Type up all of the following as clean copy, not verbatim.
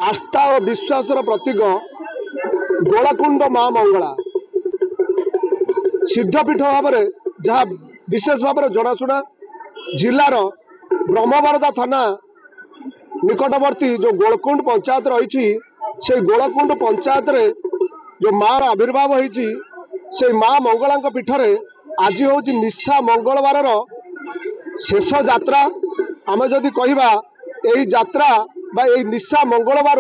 आस्था और विश्वास प्रतीक गोलकुंड माँ मंगला सिद्धपीठ भाव में जहाँ विशेष भाव में जनाशुना जिलार ब्रह्मवारदा थाना निकटवर्ती जो गोलकुंड पंचायत रही से गोलकुंड पंचायत रे जो माँ आविर्भाव होती से माँ मंगला पीठ रे आज हूँ निशा मंगलवार शेष यात्रा आम जदि कहवा यही यात्रा बा यही निशा मंगलवार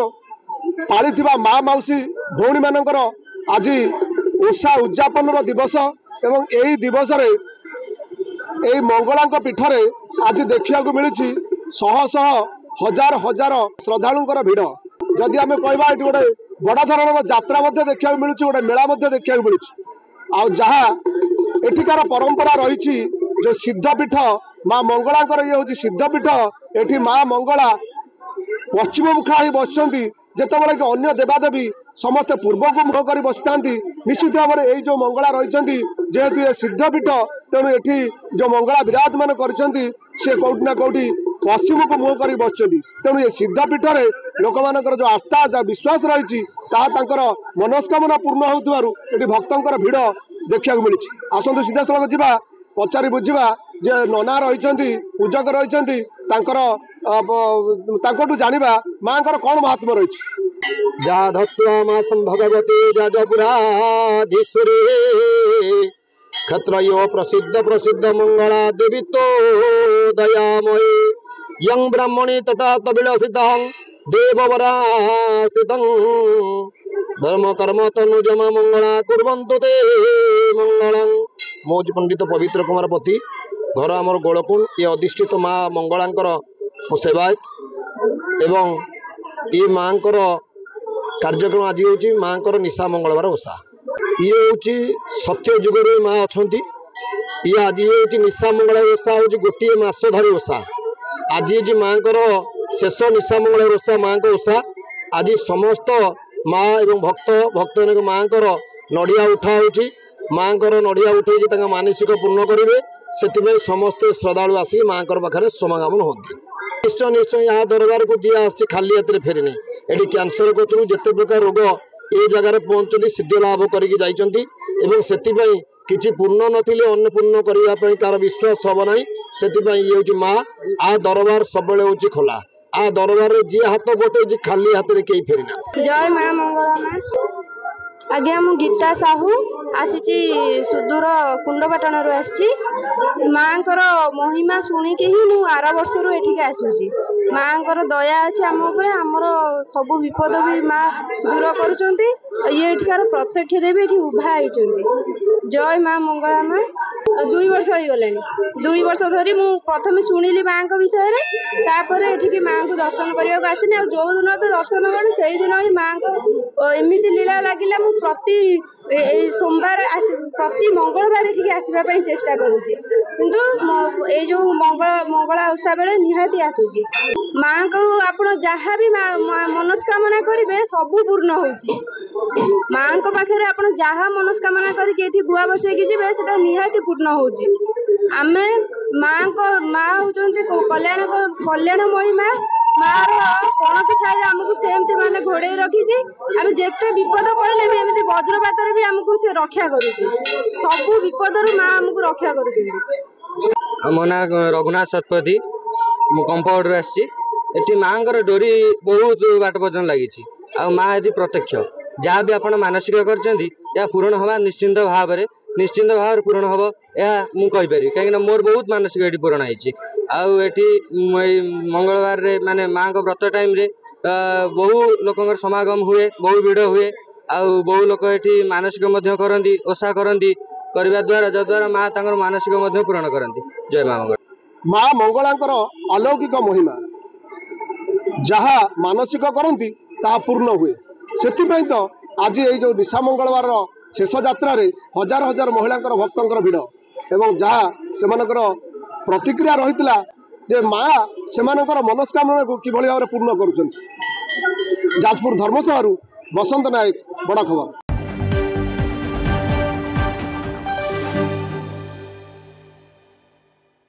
पाली माँ मौसी भौणी मानकर आज ओषा उद्यापन दिवस एवं यही दिवस रे यही मंगला पीठ रे आज देखा मिली शह शह हजार हजार श्रद्धालुंकर भिड़ जदि आम कहवा ये गोटे बड़ धरण यात्रा देखा मिलूँ गोटे मेला देखा मिलूँ आ जहाँ एठिकार परंपरा रही जो सिद्धपीठ माँ मंगला ये हूँ सिद्धपीठ एठी माँ मंगला पश्चिम मुखा ही बसती जितेबाला कि अन्य देवादेवी समस्ते पूर्व को मुह कर बसी था निश्चित भाव में यही जो मंगला रही जेहेतु ये सिद्धपीठ तेणु ये जो मंगला विराजमान करोटी ना कौटी पश्चिम को मुह कर बसती तेणु ये सिद्धपीठ में लोक मान जो आस्था जहाँ विश्वास रही मनस्कामना पूर्ण होती भक्तर भिड़ देखा मिली आसतु सीधा सड़क जा पचारि बुझा जे नना रही पूजक रही जाना माँ कौन महात्मा रही जा धत्वामासं भगवते जाजपुराधीश्वरे क्षत्रयो प्रसिद्ध प्रसिद्ध मंगला देवी तो दयामये यं ब्राह्मणे तटात विलसितं देववरा स्थितं धर्म कर्म तनुजम मंगला कुर्वन्तु ते मंगलं। मौज पंडित पवित्र कुमार पति घर आमर गोलकुंड ये अधिष्ठित माँ मंगलांकर सेवायत एवं ये माँ कार्यक्रम आज हूँ माँ निशा मंगलवार ओषा ये हूँ सत्य जुगर माँ अच्छा ये आज हूँ निशा मंगला ओषा हूँ गोटे मस धरी ओषा आज हूँ माँ शेष निशा मंगला ओषा माँ ओषा आज समस्त माँ एवं भक्त भक्त माँ नड़िया उठा हो माँ नड़िया उठे मानसिक पूर्ण करेंगे से समस्त श्रद्धालु आसिक माँ पाखे समागमन होती निश्चय निश्चय यहाँ दरबार को जी आसी खाली हाथ फेरनी ये कैंसर कतु जिते प्रकार रोग ये जगार पहुँचली सिद्धि लाभ करके किसी पूर्ण नथिले अन्न पूर्ण करने कार विश्वास हम ना से ये हूँ माँ आ दरबार सब हूँ खोला आ दरबार जी हाथ बटे खाली हाथ में कहीं फेरीना। जय माँ मंगला आज्ञा मु गीता साहू आसी सुदूर कुंडपाटन आसी माँ महिमा शुणिकी ही मु आर वर्ष एठिक आसूची माँ दया अच्छे आम आमर सब विपद भी माँ दूर करुँच ये एठिकार प्रत्यक्ष देवी ये उभा होती जय माँ मंगला माँ 2 वर्ष हो गले 2 वर्ष धरी मु प्रथम शुणिली माँ विषय एठिकी माँ को दर्शन करने को आसनी जो दिन तो दर्शन कर से दिन ही माँ को एमती लीला लगिला मु प्रति सोमवार प्रति मंगलवार एठिकी आसवाई चेष्टा करुँची किंतु ये जो मंगला ओषा बेले निहाती आसूची माँ को आप जहाँ भी मनस्कामना करेंगे सब पूर्ण होची माँ को पाखे आप जहाँ मनस्कामना करके गुआ बसैकी जी से निहाती पूर्ण होची आमे माँ को माँ होती कल्याणमयी माँ माँ पणत छाई आमको सेमती माने घोड़े रखी आम जिते विपद पड़े भी एमती वज्रपात भी आमको से रक्षा करुँची सब विपद माँ आमको रक्षा कर। मो ना रघुनाथ शतपथी मु कंपाउंड आसी माँ डोरी बहुत बाट पर्यटन लगी आ माँ यदि प्रत्यक्ष जहाँ भी आप मानसिक कर पूरण हवा निश्चिंत भाव पूरण हम यह मुझे कहीं मोर बहुत मानसिक ये पूरण होती मंगलवार माने माँ को व्रत टाइम रे बहु लोक समागम हुए बहु भिड़ हुए आउ बहु लोक ये मानसिक करती ओषा करती करने द्वारा जद्वारा माँ मानसिक पूरण करती। जय माँ मंगला माँ मंगलांकर अलौकिक महिमा जहाँ मानसिक करती ता पूर्ण हुए से तो आज ये जो निशा मंगलवार शेष यात्रा रे हजार हजार महिला भक्तर भिड़ एवं जहाँ से प्रतिक्रिया रही जे माँ से मनस्कामना को किभली भाव पूर्ण करुँच। जाजपुर धर्मशाला बसंत नायक बड़ा खबर।